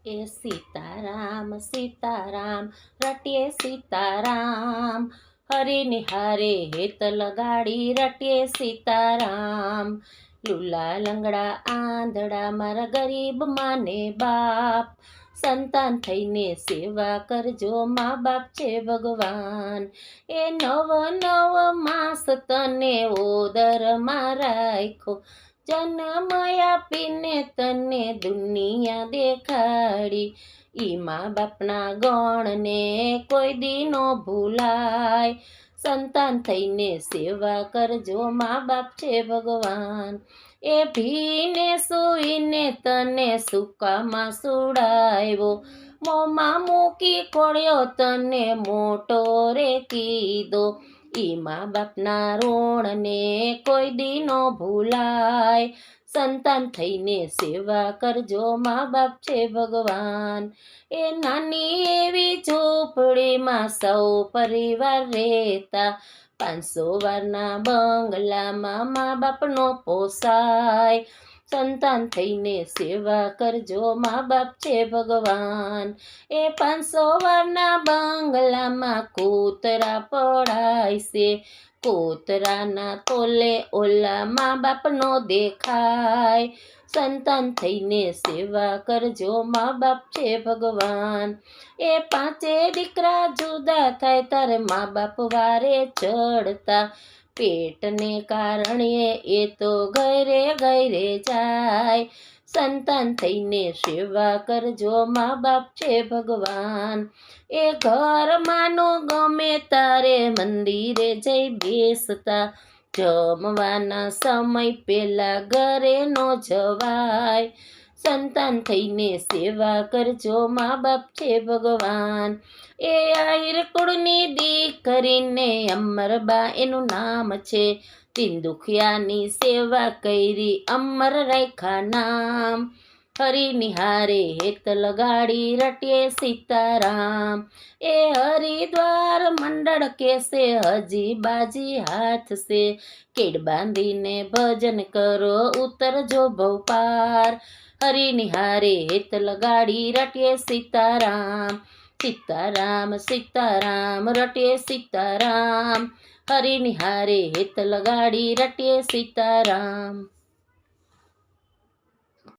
એ સીતારામ સીતારામ રટીએ સીતારામ, હરિ નિહારે હેત લગાડી રટીએ સીતારામ. લુલા લંગડા આંધળા મારા ગરીબ માને બાપ, સંતાન થઈને સેવા કરજો, મા બાપ છે ભગવાન. એ નવ નવ માસ તને ઓદરમાં રાખ્યો, જન્મ આપીને તને દુનિયા દેખાડી. ઈ મા બાપના ગણને કોઈ દી નો ભૂલાય, સંતાન થઈને સેવા કરજો, મા બાપ છે ભગવાન. એ ભીને સૂઈને તને સૂકામાં સુડાવ્યો, મોંમાં મૂકી ખોળ્યો તને મોટો રે કીધો. ઈ મા બાપના ઋણને કોઈ દી નો ભૂલાય, સંતાન થઈને સેવા કરજો, મા બાપ છે ભગવાન. એ નાની એવી ઝૂંપડીમાં સૌ પરિવાર રહેતા, 500 વારના બંગલામાં મા બાપનો પોસાય, સંતાન થઈને સેવા કરજો, મા બાપ છે ભગવાન. એ 500 વારના બંગલામાં કૂતરા પડાય છે, કૂતરાના તોલે ઓલા મા બાપનો દેખાય, સંતાન થઈને સેવા કરજો, મા બાપ છે ભગવાન. એ 5 દીકરા જુદા થાય તારે મા બાપ વારે ચડતા, પેટને કારણે એ તો ઘરે ઘરે જાય, સંતાન થઈને સેવા કરજો, મા બાપ છે ભગવાન. એ ઘરમાંનું ગમે તારે મંદિરે જઈ બેસતા, જમવાના સમય પેલા ઘરે નો જવાય, સંતાન થઈને સેવા કરજો, મા બાપ છે ભગવાન. એ આહિર કુળની દીકરીને અમરબા એનું નામ છે, દીન દુખિયાની સેવા કરી અમર રાખ્યા નામ. હરિ નિહારે હેત લગાડી રટીએ સીતારામ, એ હરિદ્વાર મંડળ કેસે હજી બાજી હાથ છે, કેડ બાંધીને ભજન કરો ઉતરજો ભવ પાર. હરિ નિહારે હેત લગાડી રટીએ સીતારામ, સીતારામ સીતારામ રટીએ સીતારામ, હરિ નિહારે હેત લગાડી રટીએ સીતારામ.